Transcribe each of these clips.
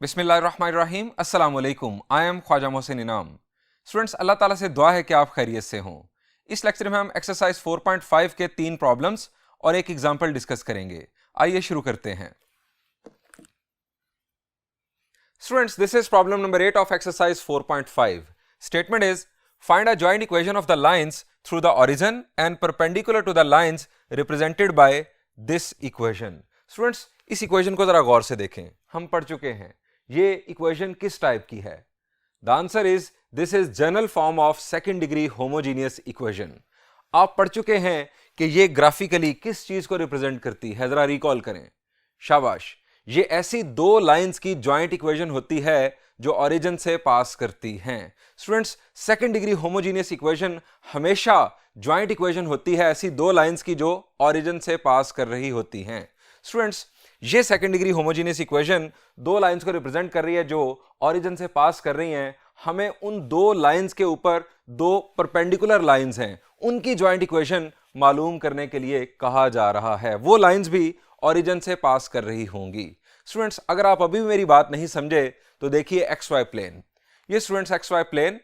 बिस्मिल्लाहिर्रहमानिर्रहीम अस्सलाम वालेकुम। आई एम ख्वाजा मोहसिन इनाम। स्टूडेंट्स, अल्लाह ताला से दुआ है कि आप खैरियत से हों। इस लेक्चर में हम एक्सरसाइज 4.5 के 3 प्रॉब्लम्स और एक एग्जाम्पल डिस्कस करेंगे। आइए शुरू करते हैं। Students, this is problem number 8 of exercise 4.5. Statement is find a joint equation of the lines through the origin and perpendicular to the lines represented by this equation. Students, इस equation को जरा गौर से देखें। हम पढ़ चुके हैं ये इक्वेशन किस टाइप की है। The answer is this is general form of second degree homogeneous equation. आप पढ़ चुके हैं कि ये ग्राफिकली किस चीज को रिप्रेजेंट करती है, जरा रिकॉल करें। शाबाश, ये ऐसी दो लाइंस की जॉइंट इक्वेशन होती है जो ओरिजिन से पास करती हैं। Students, second degree homogeneous equation हमेशा जॉइंट इक्वेशन होती है ऐसी दो लाइंस की जो ओरिजिन से पास कर रही होती हैं। स्टूडेंट्स, ये सेकंड डिग्री होमोजीनियस इक्वेशन दो लाइंस को रिप्रेजेंट कर रही है जो ओरिजिन से पास कर रही हैं। हमें उन दो लाइंस के ऊपर दो परपेंडिकुलर लाइंस हैं, उनकी जॉइंट इक्वेशन मालूम करने के लिए कहा जा रहा है। वो लाइंस भी ओरिजिन से पास कर रही होंगी। स्टूडेंट्स, अगर आप अभी भी मेरी बात नहीं समझे तो देखिए एक्स वाई प्लेन। ये स्टूडेंट्स एक्स वाई प्लेन,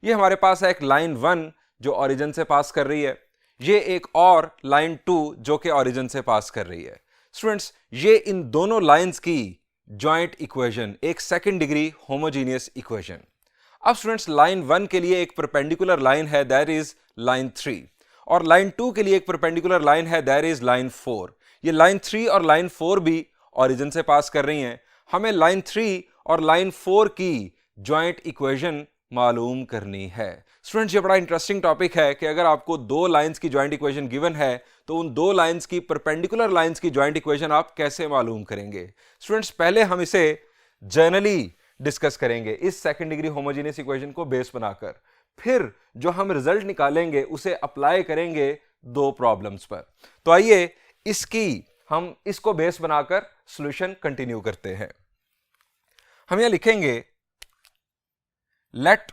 ये हमारे पास है एक लाइन 1 जो ओरिजिन से पास कर रही है, ये एक और लाइन 2 जो कि ओरिजिन से पास कर रही है। स्टूडेंट्स, ये इन दोनों लाइंस की जॉइंट इक्वेशन एक सेकंड डिग्री होमोजीनियस इक्वेशन। अब स्टूडेंट्स, लाइन 1 के लिए एक परपेंडिकुलर लाइन है, दैट इज लाइन 3, और लाइन 2 के लिए एक परपेंडिकुलर लाइन है, दैट इज लाइन 4। ये लाइन 3 और लाइन 4 भी ओरिजिन से पास कर रही हैं। हमें लाइन 3 और लाइन 4 की जॉइंट इक्वेशन मालूम करनी है। स्टूडेंट्स, ये बड़ा इंटरेस्टिंग टॉपिक है कि अगर आपको दो लाइंस की जॉइंट इक्वेशन गिवन है तो उन दो लाइंस की परपेंडिकुलर लाइंस की जॉइंट इक्वेशन आप कैसे मालूम करेंगे। स्टूडेंट्स, पहले हम इसे जनरली डिस्कस करेंगे इस सेकंड डिग्री होमोजेनियस इक्वेशन को बेस बनाकर, फिर जो हम रिजल्ट निकालेंगे उसे अप्लाई करेंगे दो प्रॉब्लम्स पर। तो आइए हम इसको बेस बनाकर सॉल्यूशन कंटिन्यू करते हैं। हम यहां लिखेंगे late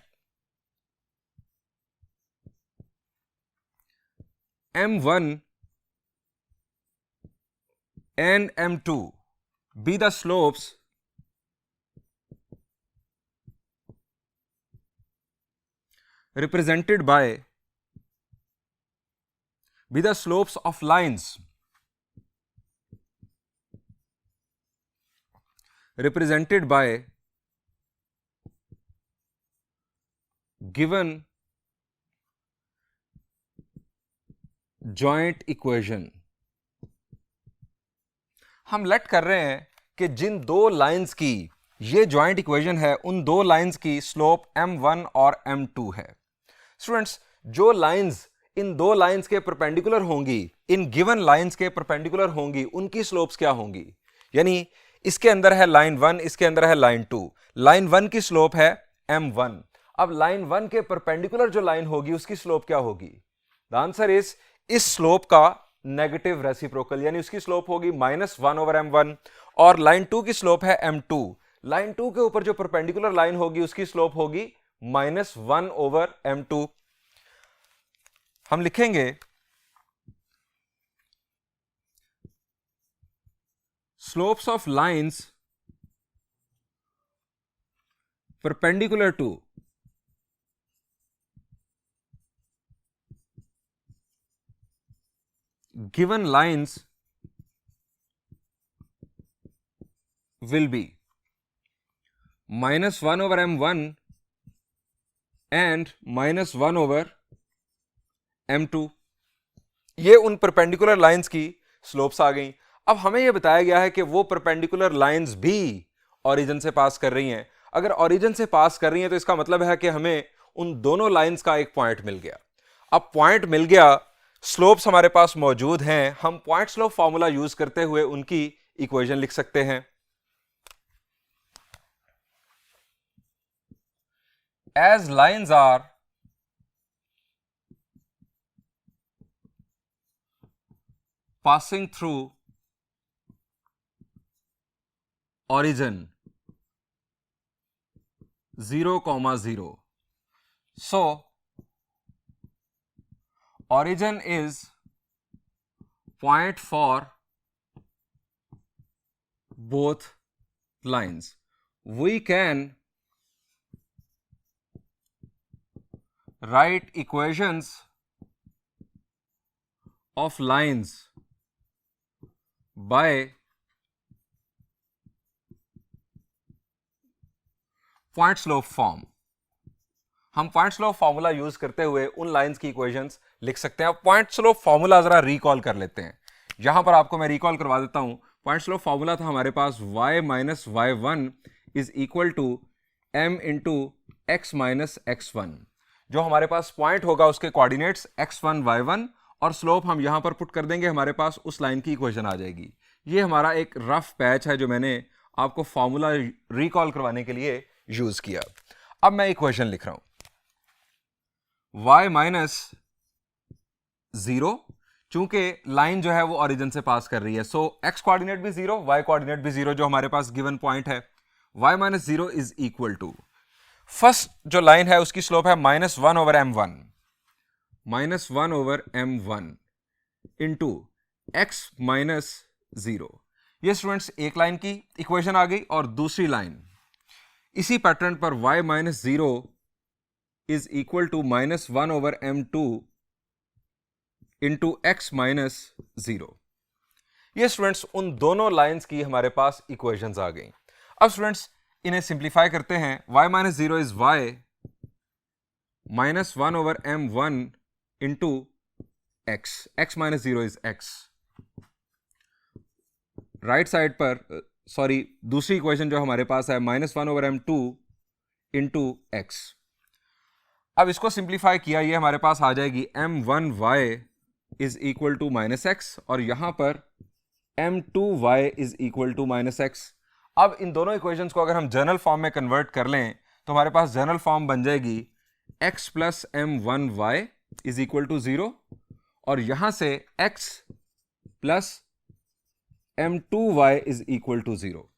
M1 and M2 be the slopes represented by the slopes of lines represented by given joint equation। हम लेट कर रहे हैं कि जिन दो लाइंस की ये जॉइंट इक्वेशन है उन दो लाइंस की स्लोप M1 और M2 है। स्टूडेंट्स, जो लाइंस इन दो लाइंस के परपेंडिकुलर होंगी, इन गिवन लाइंस के परपेंडिकुलर होंगी, उनकी स्लोप्स क्या होंगी। यानी इसके अंदर है लाइन 1, इसके अंदर है लाइन 2। लाइन 1 की स्लोप है M1। अब लाइन 1 के परपेंडिकुलर जो लाइन होगी उसकी स्लोप क्या होगी। द आंसर इज इस स्लोप का नेगेटिव रेसिप्रोकल, यानी उसकी स्लोप होगी -1/M1, और लाइन 2 की स्लोप है M2। लाइन 2 के ऊपर जो परपेंडिकुलर लाइन होगी उसकी स्लोप होगी -1/M2। हम लिखेंगे slopes of lines perpendicular to given lines will be -1/M1 and -1/M2। ये उन परपेंडिकुलर लाइंस की स्लोप्स आ गई। अब हमें यह बताया गया है कि वो परपेंडिकुलर लाइंस भी ओरिजिन से पास कर रही हैं। अगर ओरिजिन से पास कर रही हैं तो इसका मतलब है कि हमें उन दोनों लाइंस का एक पॉइंट मिल गया। अब पॉइंट मिल गया, स्लोप्स हमारे पास मौजूद हैं, हम पॉइंट स्लोप फॉर्मूला यूज करते हुए उनकी इक्वेशन लिख सकते हैं। As lines are passing through origin 0,0, so origin is point for both lines, we can write equations of lines by point slope form. हम पॉइंट स्लोप फॉर्मूला यूज करते हुए उन लाइंस की इक्वेशंस लिख सकते हैं। पॉइंट स्लोप फॉर्मूला जरा recall कर लेते हैं। यहां पर आपको मैं रिकॉल करवा देता हूं। पॉइंट स्लोप फॉर्मूला था हमारे पास y minus y one is equal to m into x minus x one. जो हमारे पास पॉइंट होगा उसके कोऑर्डिनेट्स x1 y1 और स्लोप हम यहां पर पुट कर देंगे, हमारे पास उस लाइन की इक्वेशन आ जाएगी। ये हमारा एक रफ पैच है जो मैंने आपको फॉर्मूला रिकॉल करवाने के लिए यूज किया। अब मैं इक्वेशन लिख रहा हूं y माइनस जीरो, चूंकि लाइन जो है वो ओरिजिन से पास कर रही है, सो x कोऑर्डिनेट भी जीरो, y कोऑर्डिनेट भी जीरो जो हमारे पास गिवन पॉइंट है। y minus zero is equal to, first जो लाइन है उसकी स्लोप है minus one over m one, minus one over m one into x minus zero. ये स्टूडेंट्स एक लाइन की इक्वेशन आ गई। और दूसरी लाइन इसी पैटर्न पर y minus zero is equal to minus one over m two into x minus zero. ये स्टूडेंट्स उन दोनों लाइंस की हमारे पास इक्वेशंस आ गई। अब स्टूडेंट्स इन्हें सिंप्लीफाई करते हैं। y minus zero is y minus one over m one into x, x minus zero is x। Right side पर दूसरी इक्वेशन जो हमारे पास है minus one over m two into x. अब इसको सिंप्लीफाई किया, ये हमारे पास आ जाएगी m one y is equal to minus x और यहां पर m two y is equal to minus x. अब इन दोनों इक्वेशंस को अगर हम जनरल फॉर्म में कन्वर्ट कर लें तो हमारे पास जनरल फॉर्म बन जाएगी x plus m one y is equal to zero और यहां से x plus m2y is equal to zero.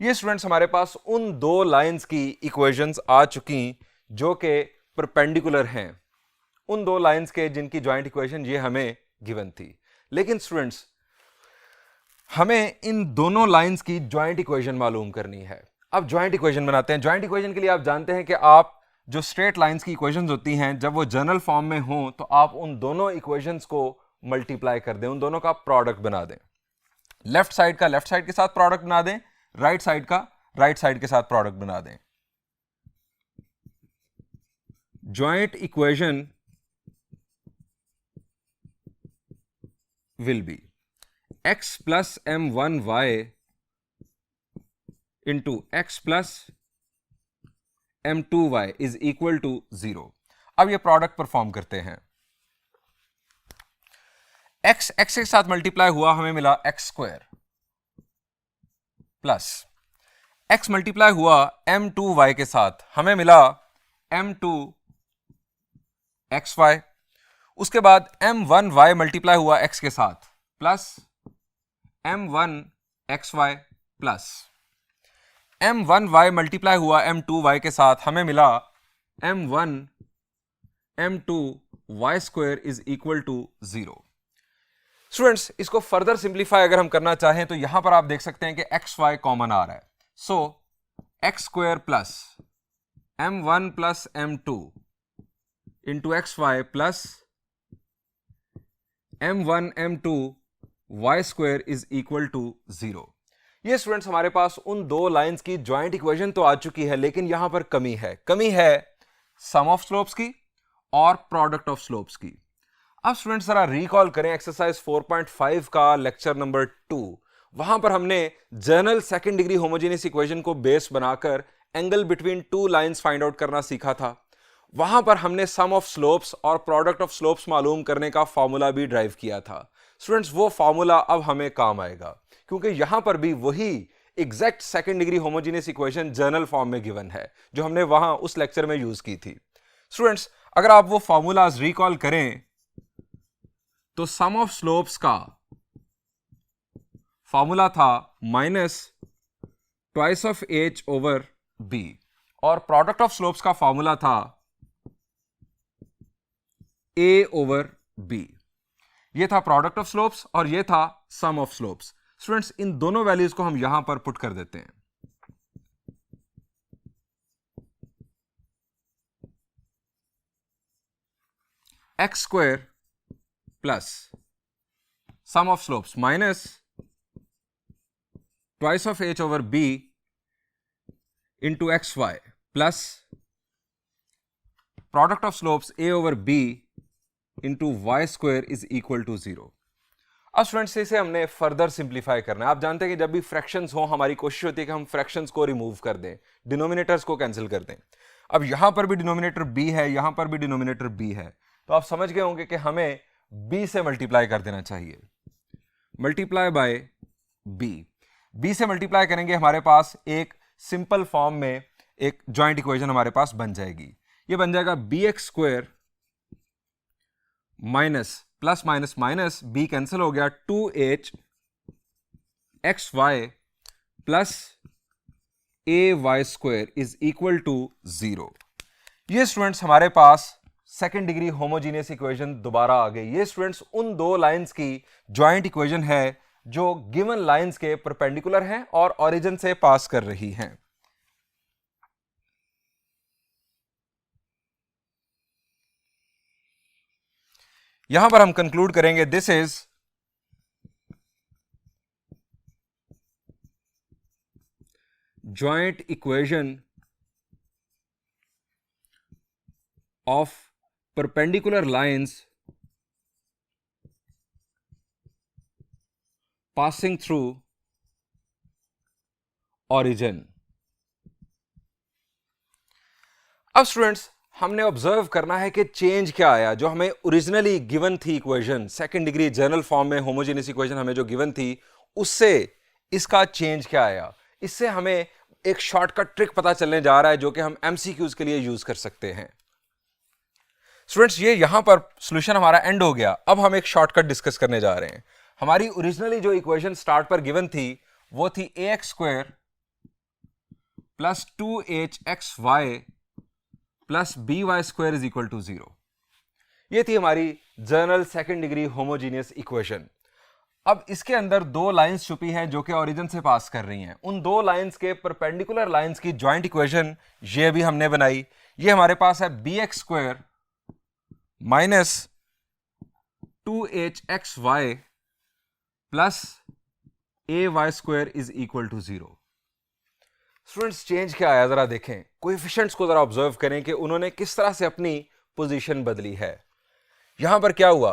ये स्टूडेंट्स हमारे पास उन दो लाइंस की इक्वेशंस आ चुकी जो कि परपेंडिकुलर हैं, उन दो लाइंस के जिनकी जॉइंट इक्वेशन ये हमें गिवन थी। लेकिन स्टूडेंट्स हमें इन दोनों लाइंस की जॉइंट इक्वेशन मालूम करनी है। अब जॉइंट इक्वेशन बनाते हैं। जॉइंट इक्वेशन के लिए आप जानते हैं कि आप जो स्ट्रेट लाइंस की इक्वेशंस होती हैं जब वो जनरल फॉर्म में हों तो आप उन दोनों इक्वेशंस को मल्टीप्लाई कर दें, उन दोनों का प्रोडक्ट बना दें। लेफ्ट साइड का लेफ्ट साइड के साथ प्रोडक्ट बना दें, राइट साइड का राइट साइड के साथ प्रोडक्ट बना दें। Joint equation will be x plus m one y into x plus m two y is equal to zero. अब ये प्रोडक्ट परफॉर्म करते हैं। x के साथ मल्टीप्लाई हुआ, हमें मिला x square plus x multiply हुआ एम टू वाई के साथ, हमें मिला एम टू एक्स वाई। उसके बाद एम वन वाई मल्टीप्लाई हुआ x के साथ plus m one x y plus m one y multiply हुआ एम टू वाई के साथ, हमें मिला m one m two y square is equal to zero. Students इसको फर्दर सिंप्लीफाई अगर हम करना चाहें तो यहां पर आप देख सकते हैं कि एक्स वाई कॉमन आ रहा है। So x square plus m one plus m two into x y plus m one m two y square is equal to zero. ये स्टूडेंट्स हमारे पास उन दो लाइंस की जॉइंट इक्वेशन तो आ चुकी है, लेकिन यहां पर कमी है सम ऑफ स्लोप्स की और प्रोडक्ट ऑफ स्लोप्स की। अब स्टूडेंट्स जरा रिकॉल करें एक्सरसाइज 4.5 का लेक्चर नंबर 2। वहां पर हमने general second degree homogeneous equation को बेस बनाकर angle between two lines find out करना सीखा था। वहां पर हमने सम ऑफ स्लोप्स और प्रोडक्ट ऑफ स्लोप्स मालूम करने का फॉर्मूला भी ड्राइव किया था। स्टूडेंट्स वो फॉर्मूला अब हमें काम आएगा क्योंकि यहां पर भी वही exact second degree homogeneous equation general form में गिवन है जो हमने वहां उस लेक्चर में यूज की थी। स्टूडेंट्स अगर आप वो फॉर्मूलाज रिकॉल करें तो सम ऑफ स्लोप्स का फॉर्मूला था minus twice of h over b और प्रोडक्ट ऑफ स्लोप्स का फॉर्मूला था ए ओवर बी। ये था प्रोडक्ट ऑफ स्लोप्स और ये था सम ऑफ स्लोप्स। स्टूडेंट्स इन दोनों वैल्यूज को हम यहां पर पुट कर देते हैं। X square plus sum of slopes minus twice of h over b into x y plus product of slopes a over b into y square is equal to 0। अब students इसे हमने फर्दर सिंप्लीफाई करना है। आप जानते हैं कि जब भी फ्रैक्शंस हो हमारी कोशिश होती है कि हम फ्रैक्शंस को रिमूव कर दें, डिनोमिनेटर्स को कैंसिल कर दें। अब यहां पर भी डिनोमिनेटर b है, यहां पर भी डिनोमिनेटर b है, तो आप समझ गए होंगे कि हमें b से मल्टीप्लाई कर देना चाहिए। मल्टीप्लाई बाय b से मल्टीप्लाई करेंगे, हमारे पास एक सिंपल फॉर्म में एक जॉइंट इक्वेशन हमारे पास बन जाएगी। ये बन जाएगा bx square minus plus minus minus b cancel हो गया 2h x y plus a y square is equal to 0। ये स्टूडेंट्स हमारे पास सेकेंड डिग्री होमोजीनियस इक्वेशन दोबारा आ गई। ये स्टूडेंट्स उन दो लाइंस की जॉइंट इक्वेशन है जो गिवन लाइंस के परपेंडिकुलर हैं और ओरिजिन से पास कर रही हैं। यहां पर हम कंक्लूड करेंगे this is joint equation of perpendicular lines passing through origin. अब स्टूडेंट्स हमने ऑब्जर्व करना है कि चेंज क्या आया। जो हमें ओरिजिनली गिवन थी equation, second degree general form में होमोजेनियस इक्वेशन हमें जो गिवन थी, उससे इसका चेंज क्या आया। इससे हमें एक शॉर्टकट ट्रिक पता चलने जा रहा है जो कि हम एमसीक्यूज के लिए यूज कर सकते हैं। स्टूडेंट्स ये यहां पर सॉल्यूशन हमारा एंड हो गया। अब हम एक शॉर्टकट डिस्कस करने जा रहे हैं। हमारी ओरिजिनली जो इक्वेशन स्टार्ट पर गिवन थी वो थी a x square plus 2h x y plus b y square is equal to 0। ये थी हमारी general second degree homogeneous equation. अब इसके अंदर दो लाइंस छुपी हैं जो कि ओरिजिन से पास कर रही हैं। उन दो लाइंस के परपेंडिकुलर लाइंस की जॉइंट इक्वेशन ये भी हमने बनाई। ये हमारे पास है b x square minus 2h x y plus a y square is equal to 0। Students change क्या आया जरा देखें, कोएफिशिएंट्स को जरा ऑब्जर्व करें कि उन्होंने किस तरह से अपनी पोजीशन बदली है। यहां पर क्या हुआ,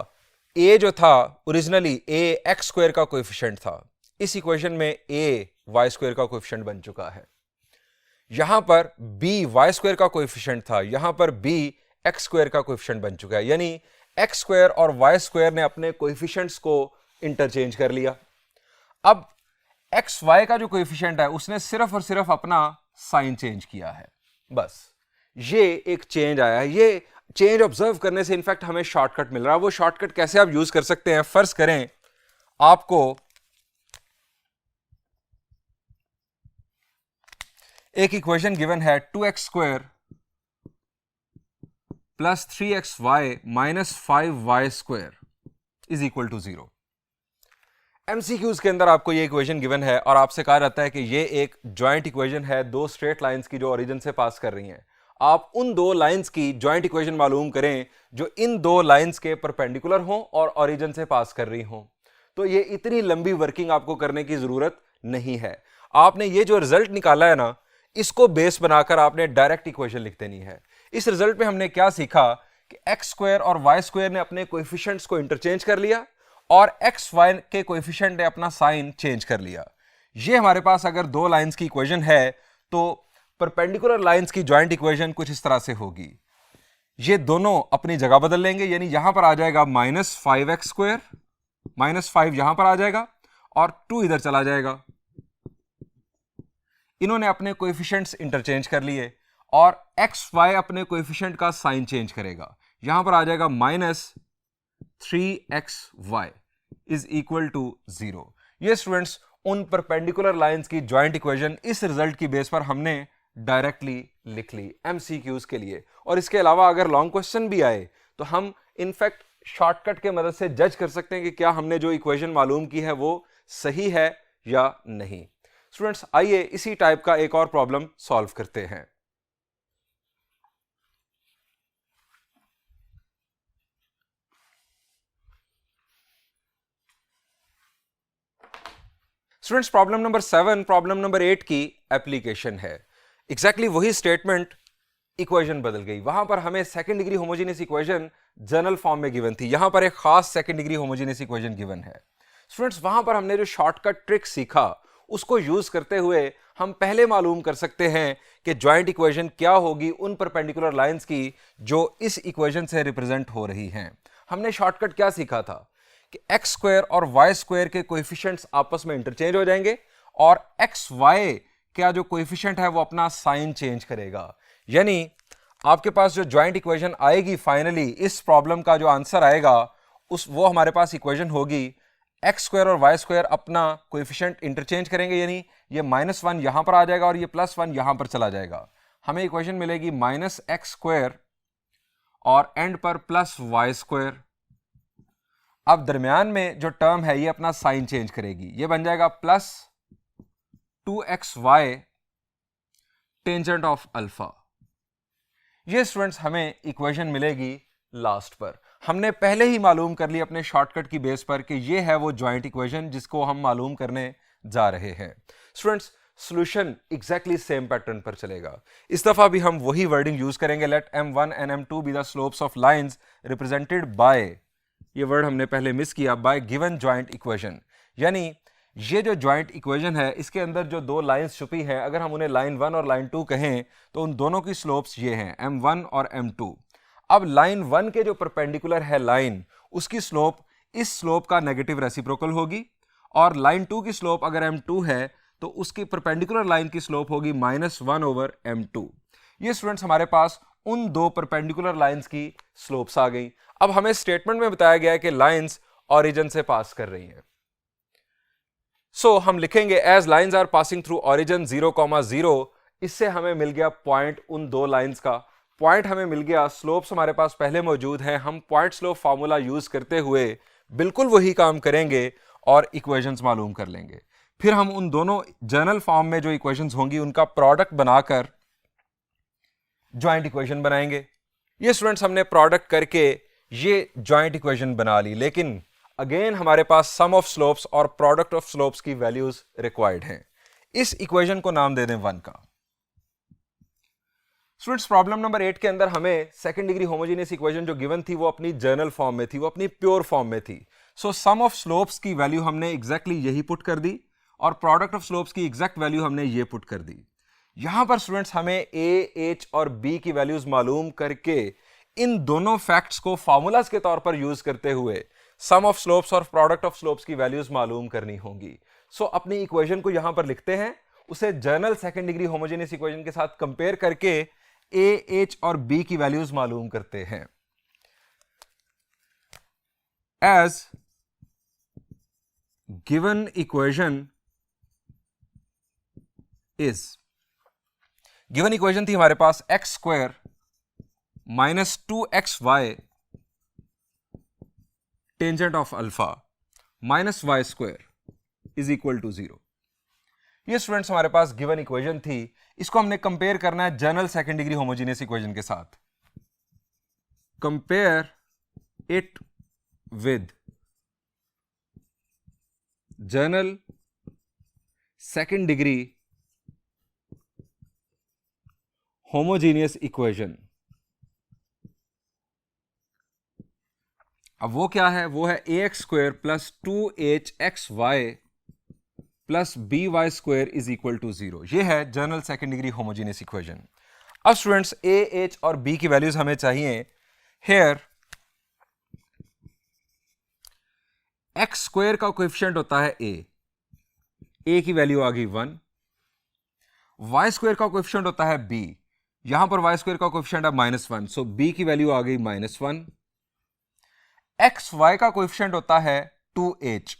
a जो था ओरिजिनली a एक्स स्क्वायर का कोएफिशिएंट था, इस इक्वेशन में a वाई स्क्वायर का कोएफिशिएंट बन चुका है। यहां पर b वाई स्क्वायर का कोएफिशिएंट था, यहां पर b एक्स स्क्वायर का कोएफिशिएंट बन चुका है। यानी एक्स स्क्वायर और वाई स्क्वायर ने अपने कोएफिशिएंट्स को इंटरचेंज कर लिया। अब एक्स वाई का जो कोएफिशिएंट है उसने सिर्फ और सिर्फ अपना साइन चेंज किया है, बस ये एक चेंज आया है। ये चेंज ऑब्जर्व करने से इनफैक्ट हमें शॉर्टकट मिल रहा है। वो शॉर्टकट कैसे आप यूज कर सकते हैं, फर्ज करें आपको एक इक्वेशन गिवन है 2x square plus 3x y minus 5y square is equal to 0। MCQs के अंदर आपको ये इक्वेशन गिवन है और आपसे कहा जाता है कि ये एक जॉइंट इक्वेशन है दो स्ट्रेट लाइंस की जो ओरिजिन से पास कर रही हैं। आप उन दो लाइंस की जॉइंट इक्वेशन मालूम करें जो इन दो लाइंस के परपेंडिकुलर हों और ओरिजिन से पास कर रही हों। तो ये इतनी लंबी वर्किंग आपको करने की जरूरत नहीं है। आपने ये जो रिजल्ट निकाला है ना, इसको बेस बनाकर आपने डायरेक्ट इक्वेशन लिख देनी है। इस रिजल्ट में हमने क्या सीखा कि एक्स स्क्वायर और वाई स्क्वायर ने अपने कोएफिशिएंट्स को इंटरचेंज कर लिया और एक्स वाई के कोएफिशिएंट ने अपना साइन चेंज कर लिया। ये हमारे पास अगर दो लाइंस की इक्वेशन है तो परपेंडिकुलर लाइंस की जॉइंट इक्वेशन कुछ इस तरह से होगी। ये दोनों अपनी जगह बदल लेंगे, यानी यहां पर आ जाएगा माइनस 5x स्क्वायर, माइनस 5 यहां पर आ जाएगा और 2 इधर चला जाएगा। इन्होंने अपने कोएफिशिएंट्स इंटरचेंज कर लिए और एक्स वाई अपने कोएफिशिएंट का साइन चेंज करेगा। यहां पर आ जाएगा minus 3xy is equal to 0। ये स्टूडेंट्स उन परपेंडिकुलर लाइंस की जॉइंट इक्वेशन इस रिजल्ट की बेस पर हमने डायरेक्टली लिख ली एमसीक्यूज के लिए। और इसके अलावा अगर लॉन्ग क्वेश्चन भी आए तो हम इनफैक्ट शॉर्टकट के मदद से जज कर सकते हैं कि क्या हमने जो इक्वेशन मालूम की है वो सही है या नहीं। स्टूडेंट्स आइए इसी टाइप का एक और प्रॉब्लम सॉल्व करते हैं। Students problem number 7 problem number 8 की एप्लीकेशन है। एग्जैक्टली वही स्टेटमेंट, इक्वेशन बदल गई। वहां पर हमें second degree homogeneous equation general form में गिवन थी, यहां पर एक खास second degree homogeneous equation given है। स्टूडेंट्स वहां पर हमने जो शॉर्टकट ट्रिक सीखा उसको यूज करते हुए हम पहले मालूम कर सकते हैं कि जॉइंट इक्वेशन क्या होगी उन परपेंडिकुलर लाइंस की जो इस इक्वेशन से रिप्रेजेंट हो रही हैं। हमने शॉर्टकट क्या सीखा था कि एक्स स्क्वायर और वाई स्क्वायर के कोएफिशिएंट्स आपस में इंटरचेंज हो जाएंगे और एक्स वाई का जो कोएफिशिएंट है वो अपना साइन चेंज करेगा। यानी आपके पास जो जॉइंट इक्वेशन आएगी फाइनली, इस प्रॉब्लम का जो आंसर आएगा वो हमारे पास इक्वेशन होगी एक्स स्क्वायर और वाई स्क्वायर अपना कोएफिशिएंट इंटरचेंज करेंगे, यानी ये -1 यहां पर आ जाएगा और ये +1 यहां पर चला जाएगा। हमें इक्वेशन मिलेगी -x स्क्वायर और एंड पर +y स्क्वायर। अब दरमियान में जो टर्म है ये अपना साइन चेंज करेगी, ये बन जाएगा +2xy टेंजेंट ऑफ अल्फा। ये स्टूडेंट्स हमें इक्वेशन मिलेगी लास्ट पर। हमने पहले ही मालूम कर ली अपने शॉर्टकट की बेस पर कि ये है वो जॉइंट इक्वेशन जिसको हम मालूम करने जा रहे हैं। Students solution exactly same pattern पर चलेगा। इस दफा भी हम वही वर्डिंग यूज करेंगे, let m1 and m2 be the slopes of lines represented by, ये वर्ड हमने पहले मिस किया, बाय गिवन जॉइंट इक्वेशन। यानी ये जो जॉइंट इक्वेशन है इसके अंदर जो दो लाइंस छुपी हैं, अगर हम उन्हें लाइन 1 और लाइन 2 कहें तो उन दोनों की स्लोप्स ये हैं m1 और m2। अब लाइन 1 के जो परपेंडिकुलर है लाइन, उसकी स्लोप इस स्लोप का नेगेटिव रेसिप्रोकल होगी और लाइन 2 की स्लोप अगर m2 है तो उसकी परपेंडिकुलर लाइन की स्लोप होगी -1/m2। ये स्टूडेंट्स हमारे पास उन दो परपेंडिकुलर लाइंस की स्लोप्स आ गई। अब हमें स्टेटमेंट में बताया गया है कि लाइंस ओरिजिन से पास कर रही हैं। सो हम लिखेंगे as lines are passing through origin 0,0। इससे हमें मिल गया पॉइंट उन दो लाइंस का, पॉइंट हमें मिल गया, स्लोप्स हमारे पास पहले मौजूद हैं। हम पॉइंट स्लोप फार्मूला यूज करते हुए बिल्कुल वही काम करेंगे और इक्वेशंस मालूम कर लेंगे। फिर हम उन दोनों जनरल फॉर्म में जो इक्वेशंस होंगी उनका प्रोडक्ट बनाकर जॉइंट इक्वेशन बनाएंगे। ये स्टूडेंट्स हमने प्रोडक्ट करके ये जॉइंट इक्वेशन बना ली, लेकिन अगेन हमारे पास सम ऑफ स्लोप्स और प्रोडक्ट ऑफ स्लोप्स की वैल्यूज रिक्वायर्ड हैं। इस इक्वेशन को नाम दे दें 1 का। स्टूडेंट्स प्रॉब्लम नंबर 8 के अंदर हमें सेकंड डिग्री होमोजेनियस इक्वेशन जो गिवन थी वो अपनी जनरल फॉर्म में थी, वो अपनी प्योर फॉर्म में थी। सो सम ऑफ स्लोप्स की वैल्यू हमने एग्जैक्टली यही पुट कर दी और प्रोडक्ट ऑफ स्लोप्स की एग्जैक्ट वैल्यू हमने ये पुट कर दी। यहां पर स्टूडेंट्स हमें ए, एच और बी की वैल्यूज मालूम करके इन दोनों फैक्ट्स को फार्मूलाज के तौर पर यूज करते हुए सम ऑफ स्लोप्स और प्रोडक्ट ऑफ स्लोप्स की वैल्यूज मालूम करनी होंगी। सो अपनी इक्वेशन को यहां पर लिखते हैं, उसे general second degree homogeneous equation के साथ कंपेयर करके ए, एच और बी की वैल्यूज मालूम करते हैं। As given equation is, given equation थी हमारे पास x square -2xy tangent of alpha -y square is equal to 0। ये स्टूडेंट्स हमारे पास गिवन इक्वेशन थी, इसको हमने कंपेयर करना है general second degree homogeneous equation के साथ। Compare it with general second degree homogeneous equation. अब वो क्या है, वो है ax square plus 2hxy plus by square is equal to 0। ये है general second degree homogeneous equation. अब स्टूडेंट्स a, h और b की वैल्यूज हमें चाहिए। हेयर x स्क्वायर का कोएफिशिएंट होता है a की वैल्यू आ गई 1। y स्क्वायर का कोएफिशिएंट होता है b, यहां पर y स्क्वायर का कोएफिशिएंट है -1, सो b की वैल्यू आ गई -1। एक्स वाई का कोएफिशिएंट होता है 2h।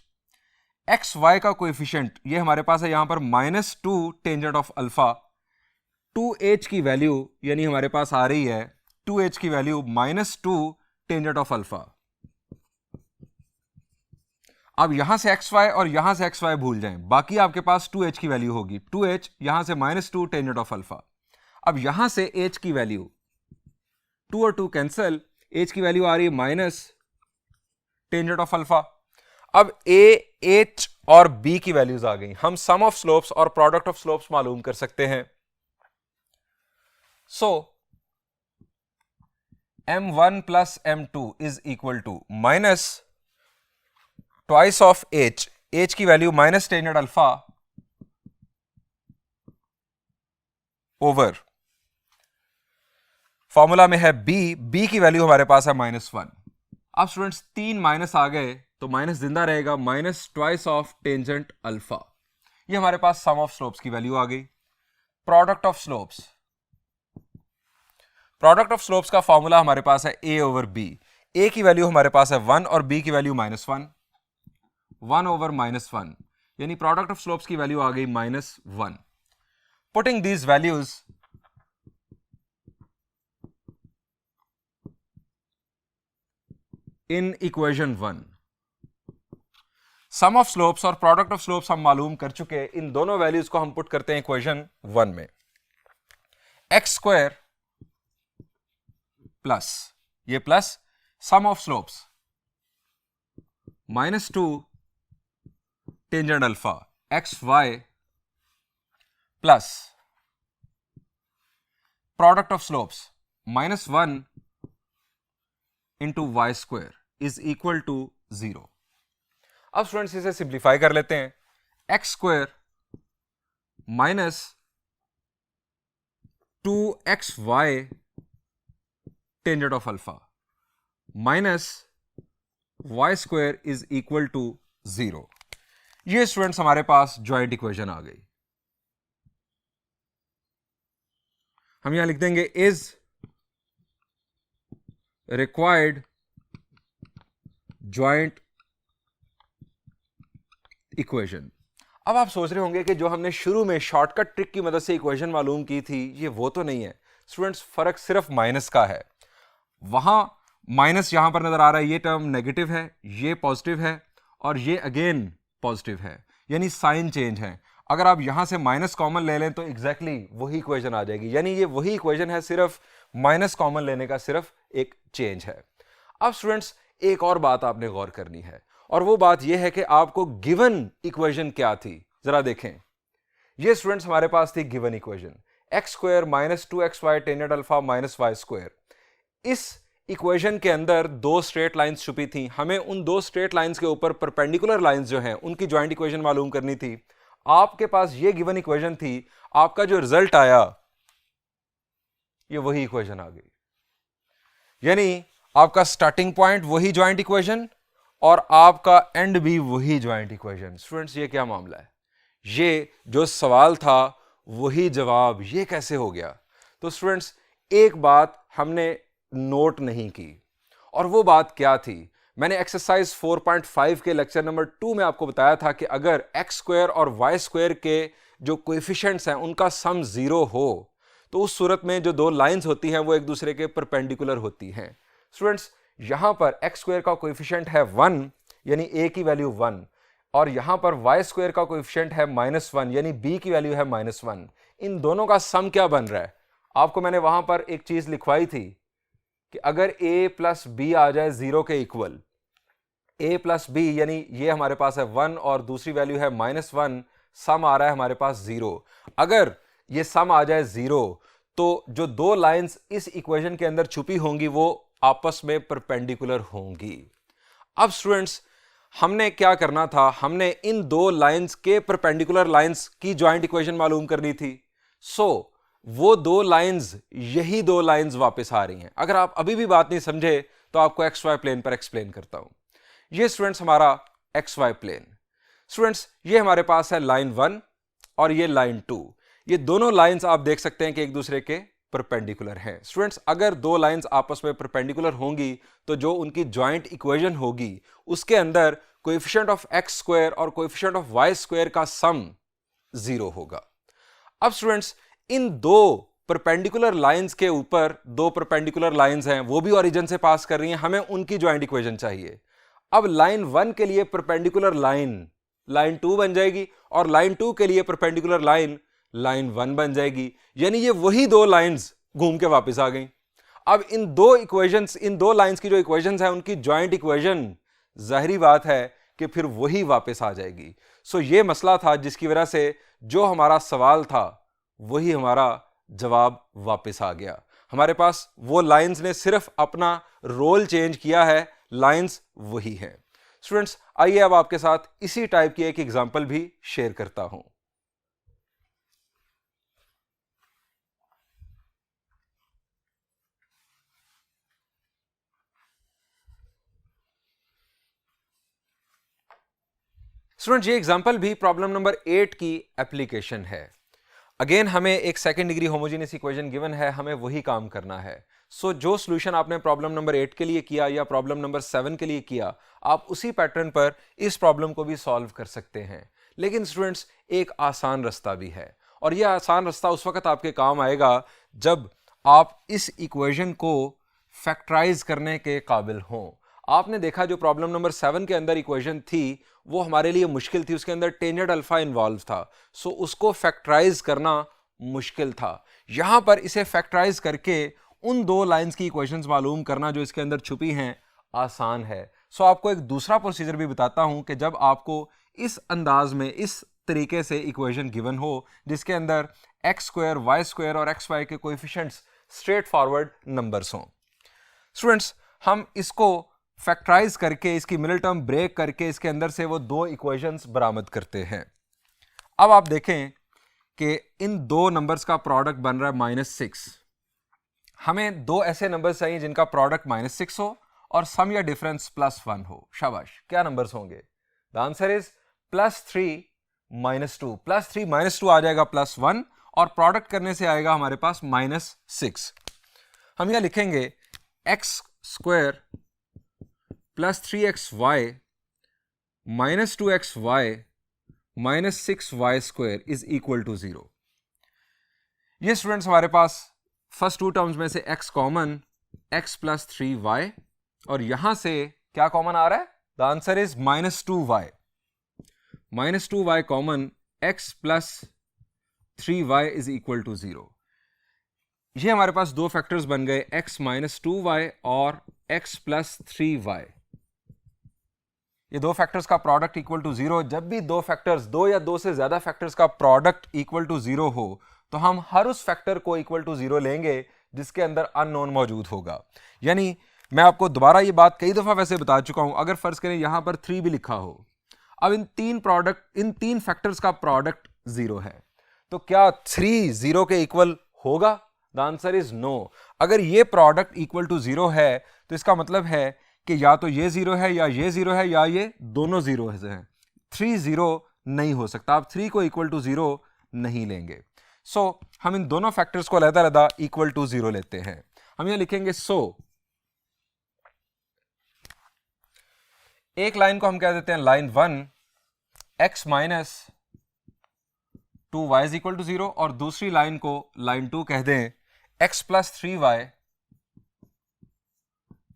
एक्स वाई का कोएफिशिएंट ये हमारे पास है यहां पर -2 टेंजेंट ऑफ अल्फा। 2h की वैल्यू यानी हमारे पास आ रही है 2h की वैल्यू -2 टेंजेंट ऑफ अल्फा। अब यहां से एक्स वाई और यहां से एक्स वाई भूल जाएं, बाकी आपके पास 2h की वैल्यू होगी। 2h यहां से -2 टेंजेंट ऑफ अल्फा। अब यहां से h की वैल्यू 2 और 2 कैंसिल, h की वैल्यू आ रही है माइनस टेंजेंट ऑफ अल्फा। अब ए, एच और बी की वैल्यूज आ गई। हम सम ऑफ स्लोप्स और प्रोडक्ट ऑफ स्लोप्स मालूम कर सकते हैं। So m1 plus m2 is equal to minus twice of h, h की value minus tangent alpha over formula में है बी, बी की वैल्यू हमारे पास है -1। अब स्टूडेंट्स 3 माइनस आ गए तो माइनस जिंदा रहेगा, minus twice of tangent alpha. ये हमारे पास सम ऑफ स्लोप्स की वैल्यू आ गई। Product of slopes, product of slopes का फॉर्मूला हमारे पास है ए ओवर बी। ए की वैल्यू हमारे पास है 1 और बी की वैल्यू -1, 1 ओवर -1, यानी प्रोडक्ट ऑफ स्लोप्स की वैल्यू आ गई -1। Putting these values in equation 1, sum of slopes और प्रोडक्ट ऑफ स्लोप्स हम मालूम कर चुके। इन दोनों वैल्यूज को हम पुट करते हैं इक्वेशन 1 में। एक्स स्क्वायर प्लस ये plus sum of slopes -2 tangent alpha x y plus product of slopes -1 into y square is equal to 0। अब स्टूडेंट्स इसे सिंप्लीफाई कर लेते हैं। X square minus 2xy tangent of alpha minus y square is equal to 0। ये students हमारे पास joint equation आ गई। हम यहां लिख देंगे इज रिक्वायर्ड जॉइंट इक्वेशन। अब आप सोच रहे होंगे कि जो हमने शुरू में शॉर्टकट ट्रिक की मदद से इक्वेशन मालूम की थी ये वो तो नहीं है। स्टूडेंट्स फर्क सिर्फ माइनस का है। वहां माइनस यहां पर नजर आ रहा है, ये टर्म नेगेटिव है, ये पॉजिटिव है और ये अगेन पॉजिटिव है, यानी साइन चेंज है। अगर आप यहां से माइनस कॉमन ले लें तो एग्जैक्टली वही इक्वेशन आ जाएगी, यानी ये वही इक्वेशन है, सिर्फ माइनस कॉमन लेने का सिर्फ एक चेंज है। अब स्टूडेंट्स एक और बात आपने गौर करनी है और वो बात यह है कि आपको गिवन इक्वेशन क्या थी जरा देखें। ये स्टूडेंट्स हमारे पास थी given equation x square minus 2xy tangent alpha minus y square. इस इक्वेशन के अंदर दो स्ट्रेट लाइंस छुपी थी। हमें उन दो स्ट्रेट लाइंस के ऊपर परपेंडिकुलर लाइंस जो हैं उनकी जॉइंट इक्वेशन मालूम करनी थी। आपके पास ये गिवन इक्वेशन थी, आपका जो रिजल्ट आया ये वही इक्वेशन आ गई, यानी आपका स्टार्टिंग पॉइंट वही जॉइंट इक्वेशन और आपका एंड भी वही जॉइंट इक्वेशन। स्टूडेंट्स ये क्या मामला है? ये जो सवाल था वही जवाब, ये कैसे हो गया? तो स्टूडेंट्स एक बात हमने नोट नहीं की और वो बात क्या थी? मैंने एक्सरसाइज 4.5 के लेक्चर नंबर 2 में आपको बताया था कि अगर एक्स स्क्वायर और वाई स्क्वायर के जो कोएफिशिएंट्स हैं उनका सम 0 हो तो उस सूरत में जो दो लाइंस होती हैं वो एक दूसरे के परपेंडिकुलर होती हैं। स्टूडेंट्स यहां पर एक्स स्क्वायर का कोएफिशिएंट है 1 यानी a की वैल्यू 1 और यहां पर वाई स्क्वायर का कोएफिशिएंट है -1 यानी b की वैल्यू है -1। इन दोनों का सम क्या बन रहा है? आपको मैंने वहां पर एक चीज लिखवाई थी कि अगर a प्लस बी आ जाए 0 के इक्वल, a प्लस बी यानी ये हमारे पास है 1 और दूसरी वैल्यू है -1, सम आ रहा है हमारे पास 0। अगर ये सम आ जाए 0 तो जो दो लाइंस इस इक्वेशन के अंदर छुपी होंगी वो आपस में परपेंडिकुलर होंगी। अब स्टूडेंट्स हमने क्या करना था? हमने इन दो लाइंस के परपेंडिकुलर लाइंस की जॉइंट इक्वेशन मालूम करनी थी। सो वो दो लाइंस, यही दो लाइंस वापस आ रही हैं। अगर आप अभी भी बात नहीं समझे तो आपको एक्स वाई प्लेन पर एक्सप्लेन करता हूं। ये स्टूडेंट्स हमारा एक्स वाई प्लेन। स्टूडेंट्स ये हमारे पास है लाइन 1 और ये लाइन 2। ये दोनों लाइंस आप देख सकते हैं कि एक दूसरे के परपेंडिकुलर हैं। स्टूडेंट्स अगर दो लाइंस आपस में परपेंडिकुलर होंगी तो जो उनकी जॉइंट इक्वेशन होगी उसके अंदर कोएफिशिएंट ऑफ एक्स स्क्वायर और कोएफिशिएंट ऑफ वाई स्क्वायर का सम 0 होगा। अब स्टूडेंट्स इन दो परपेंडिकुलर लाइंस के ऊपर दो परपेंडिकुलर लाइंस हैं, वो भी ओरिजिन से पास कर रही हैं, हमें उनकी जॉइंट इक्वेशन चाहिए। अब लाइन 1 के लिए परपेंडिकुलर लाइन लाइन 2 बन जाएगी और लाइन 2 के लिए परपेंडिकुलर लाइन लाइन 1 बन जाएगी, यानी ये वही दो लाइंस घूम के वापस आ गई। अब इन दो इक्वेशंस, इन दो लाइंस की जो इक्वेशंस हैं उनकी जॉइंट इक्वेशन जाहिरी बात है कि फिर वही वापस आ जाएगी। सो ये मसला था जिसकी वजह से जो हमारा सवाल था वही हमारा जवाब वापस आ गया। हमारे पास वो लाइंस ने सिर्फ अपना रोल चेंज किया है, लाइंस वही है। स्टूडेंट्स, आइए अब आपके साथ इसी टाइप की एक एग्जांपल भी शेयर करता हूं। स्टूडेंट, ये एग्जांपल भी प्रॉब्लम नंबर 8 की एप्लीकेशन है। अगेन हमें एक second degree homogeneous equation given है, हमें वही काम करना है। सो जो सॉल्यूशन आपने प्रॉब्लम नंबर 8 के लिए किया या प्रॉब्लम नंबर 7 के लिए किया, आप उसी पैटर्न पर इस प्रॉब्लम को भी सॉल्व कर सकते हैं। लेकिन स्टूडेंट्स, एक आसान रास्ता भी है, और यह आसान रास्ता उस वक्त आपके काम आएगा जब आप इस इक्वेशन को फैक्टराइज करने के काबिल हों। आपने देखा जो प्रॉब्लम नंबर 7 के अंदर इक्वेशन थी वो हमारे लिए मुश्किल थी, उसके अंदर टेंजेंट अल्फा इन्वॉल्व था, सो उसको फैक्टराइज करना मुश्किल था। यहां पर इसे फैक्टराइज करके उन दो लाइंस की इक्वेशंस मालूम करना जो इसके अंदर छुपी हैं आसान है। सो आपको एक दूसरा प्रोसीजर भी बताता हूं कि जब आपको इस अंदाज में, इस तरीके से इक्वेशन गिवन हो जिसके अंदर एक्स स्क्वायर, वाई स्क्वायर और एक्स वाई के कोएफिशिएंट्स स्ट्रेट फॉरवर्ड नंबर्स हों। स्टूडेंट्स, हम इसको फैक्टराइज करके, इसकी मिडिल टर्म ब्रेक करके इसके अंदर से वो दो इक्वेशंस बरामद करते हैं। अब आप देखें कि इन दो नंबर्स का प्रोडक्ट बन रहा है -6। हमें दो ऐसे नंबर्स चाहिए जिनका प्रोडक्ट -6 हो और सम या डिफरेंस +1 हो। शाबाश, क्या नंबर्स होंगे? The answer is +3 -2। +3 -2 आ जाएगा +1 और प्रोडक्ट करने से आएगा हमारे पास -6। हम यह लिखेंगे x square +3xy -2xy -6y square is equal to 0। ये स्टूडेंट्स हमारे पास फर्स्ट टू टर्म्स में से x कॉमन, x + 3y, और यहां से क्या कॉमन आ रहा है? The answer is -2y। -2y common, x + 3y is equal to 0। ये हमारे पास दो फैक्टर्स बन गए, x - 2y और x + 3y। ये दो फैक्टर्स का प्रोडक्ट इक्वल टू 0। जब भी दो फैक्टर्स, दो या दो से ज्यादा फैक्टर्स का प्रोडक्ट इक्वल टू 0 हो तो हम हर उस फैक्टर को इक्वल टू 0 लेंगे जिसके अंदर अननोन मौजूद होगा। यानी मैं आपको दोबारा ये बात कई दफा वैसे बता चुका हूं, अगर फर्ज करें यहां पर 3 भी लिखा हो, अब इन तीन फैक्टर्स का प्रोडक्ट 0 है, तो क्या 3 0 के इक्वल होगा? The answer is no. अगर ये प्रोडक्ट इक्वल टू 0 है तो इसका मतलब है कि या तो ये 0 है या ये 0 है या ये दोनों 0 हैं। 3 0 नहीं हो सकता, आप 3 को इक्वल टू 0 नहीं लेंगे। सो हम इन दोनों फैक्टर्स को अलग-अलग इक्वल टू 0 लेते हैं। हम ये लिखेंगे एक लाइन को हम कह देते हैं line 1, x - 2y is equal to 0, और दूसरी लाइन को लाइन 2 कह दें x + 3y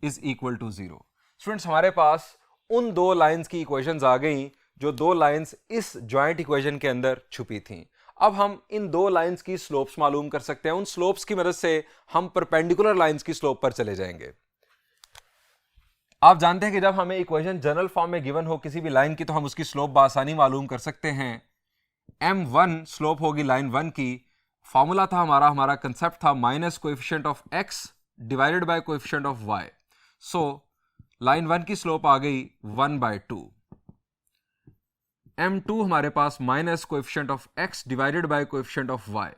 is equal to 0। Students, हमारे पास उन दो लाइंस की इक्वेशंस आ गई जो दो लाइंस इस जॉइंट इक्वेशन के अंदर छुपी थी। अब हम इन दो लाइंस की स्लोप्स मालूम कर सकते हैं। उन स्लोप्स की मदद से हम परपेंडिकुलर लाइंस की स्लोप पर चले जाएंगे। आप जानते हैं कि जब हमें इक्वेशन जनरल फॉर्म में गिवन हो किसी भी लाइन की तो हम उसकी स्लोप बआसानी मालूम कर सकते हैं। m1 स्लोप होगी लाइन 1 की। फॉर्मूला था हमारा कंसेप्ट था minus coefficient of x divided by coefficient of y। So line 1 की स्लोप आ गई 1/2। m2 हमारे पास minus coefficient of x divided by coefficient of y।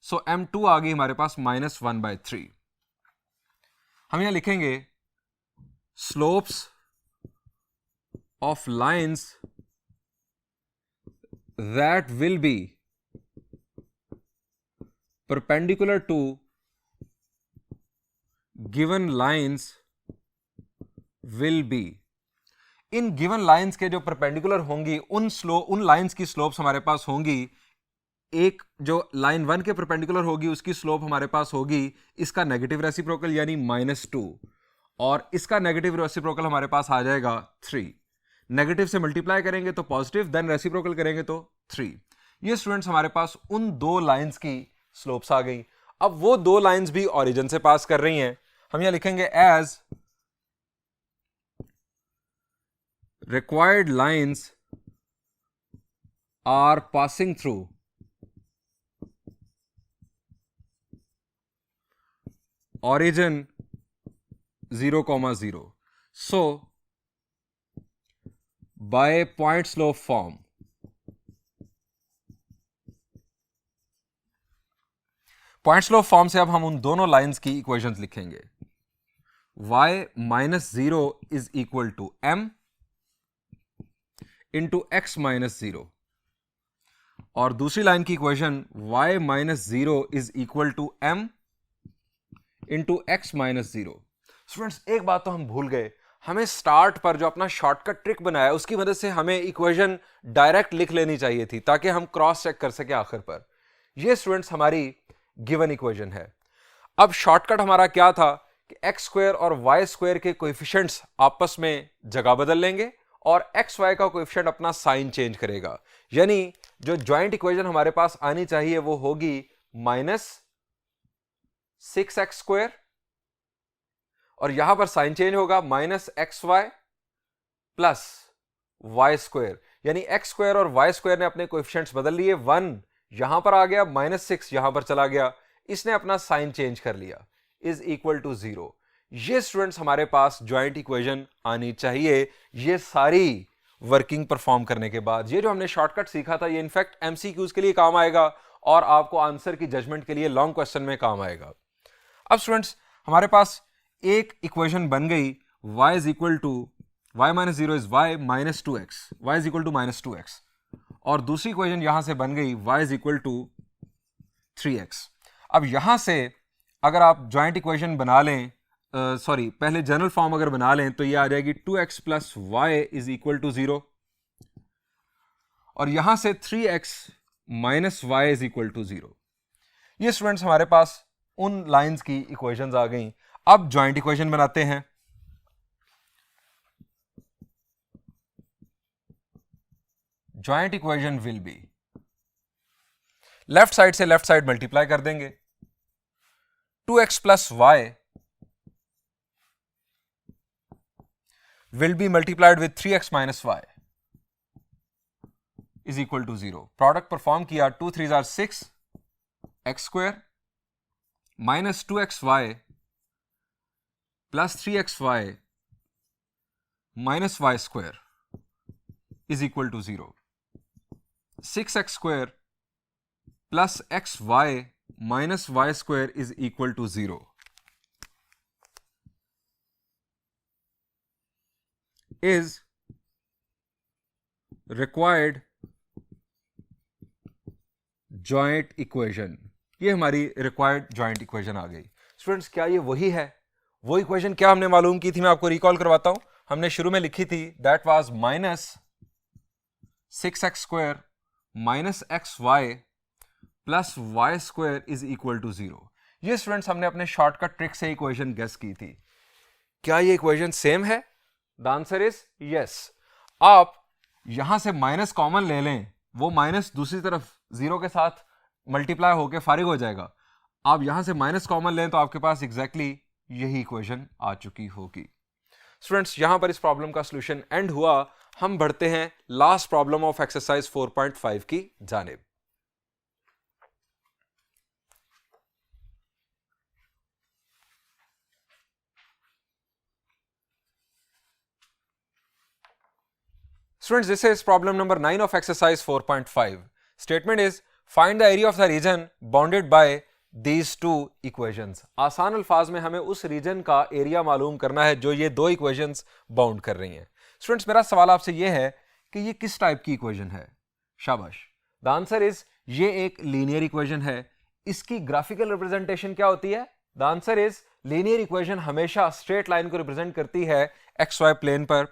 So m2 आ गई हमारे पास -1/3। हम यहां लिखेंगे slopes of lines that will be perpendicular to given lines will be। In given lines के जो परपेंडिकुलर होंगी उन लाइंस की स्लोप्स हमारे पास होंगी। एक जो लाइन 1 के परपेंडिकुलर होगी उसकी स्लोप हमारे पास होगी इसका नेगेटिव रेसिप्रोकल यानी -2, और इसका नेगेटिव रेसिप्रोकल हमारे पास आ जाएगा 3। नेगेटिव से मल्टीप्लाई करेंगे तो पॉजिटिव, देन रेसिप्रोकल करेंगे तो 3। ये स्टूडेंट्स हमारे पास उन दो लाइंस की स्लोप्स आ गई। अब वो दो लाइंस भी ओरिजिन से पास कर रही हैं। हम यहां लिखेंगे as required lines are passing through origin 0, 0. So by point slope form, point slope form से अब हम उन दोनों लाइंस की इक्वेशंस लिखेंगे। y minus 0 is equal to m into x minus 0, और दूसरी लाइन की equation y minus 0 is equal to m into x minus 0। Students, एक बात तो हम भूल गए, हमें स्टार्ट पर जो अपना शॉर्टकट ट्रिक बनाया उसकी मदद से हमें इक्वेशन डायरेक्ट लिख लेनी चाहिए थी ताकि हम क्रॉस चेक कर सके आखिर पर। ये स्टूडेंट्स हमारी गिवन इक्वेशन है। अब शॉर्टकट हमारा क्या था कि एक्स स्क्वायर और वाई स्क्वायर के कोएफिशिएंट्स आपस में जगह बदल लेंगे और एक्स वाई का कोएफिशिएंट अपना साइन चेंज करेगा, यानी जो ज्वाइंट इक्वेशन हमारे पास आनी चाहिए वो होगी -6x² और यहां पर साइन चेंज होगा -xy प्लस वाई स्क्वायर, यानी एक्स स्क्वायर और वाई स्क्वायर ने अपने कोएफिशिएंट्स बदल लिए। 1 यहां पर आ गया, -6 यहां पर चला गया, इसने अपना साइन चेंज कर लिया, इज इक्वल टू 0। ये स्टूडेंट्स हमारे पास ज्वाइंट इक्वेशन आनी चाहिए। ये सारी वर्किंग परफॉर्म करने के बाद ये जो हमने शॉर्टकट सीखा था ये इनफैक्ट एमसीक्यूज के लिए काम आएगा और आपको आंसर की जजमेंट के लिए लॉन्ग क्वेश्चन में काम आएगा। अब स्टूडेंट्स हमारे पास एक इक्वेशन बन गई, y is equal to y minus 0 is y minus 2x, y is equal to -2x, और दूसरी इक्वेशन यहां से बन गई y is equal to 3x। अब यहां से अगर आप ज्वाइंट इक्वेशन बना लें, पहले जनरल फॉर्म अगर बना लें तो ये आ जाएगी 2x plus y is equal to 0, और यहां से 3x minus y is equal to 0। ये स्टूडेंट्स हमारे पास उन लाइंस की इक्वेशंस आ गई। अब ज्वाइंट इक्वेशन बनाते हैं। Joint equation will be, left side से लेफ्ट साइड मल्टीप्लाई कर देंगे, 2x plus y will be multiplied with 3x minus y is equal to 0. Product perform किया, 2 3s are 6 x square minus 2xy plus 3xy minus y square is equal to 0. 6x square plus xy minus y square is equal to 0. is required joint equation। ये हमारी required joint equation आ गई। Students, क्या ये वही है? वो equation क्या हमने मालूम की थी, मैं आपको रिकॉल करवाता हूं। हमने शुरू में लिखी थी that was -6x² minus xy plus y square is equal to 0। ये स्टूडेंट्स हमने अपने शॉर्टकट ट्रिक से इक्वेशन गेस की थी। क्या ये इक्वेशन सेम है? The answer is yes. आप यहां से माइनस कॉमन ले लें, वो माइनस दूसरी तरफ 0 के साथ मल्टीप्लाई होकर फारिग हो जाएगा। आप यहां से माइनस कॉमन लें तो आपके पास एग्जैक्टली यही इक्वेशन आ चुकी होगी। स्टूडेंट्स, यहां पर इस प्रॉब्लम का सॉल्यूशन एंड हुआ। हम बढ़ते हैं लास्ट प्रॉब्लम ऑफ एक्सरसाइज 4.5 की जानिब। Students, this is problem number 9 of exercise 4.5. Statement is, find the area of the region bounded by these two equations. आसान अल्फाज में हमें उस रीजन का एरिया मालूम करना है जो ये दो इक्वेशंस बाउंड कर रही हैं। स्टूडेंट्स, मेरा सवाल आपसे ये है कि ये किस टाइप की इक्वेशन है? शाबाश। द आंसर इज, ये एक लीनियर इक्वेशन है। इसकी ग्राफिकल रिप्रेजेंटेशन क्या होती है? The answer is, linear equation हमेशा स्ट्रेट लाइन को रिप्रेजेंट करती है XY प्लेन पर।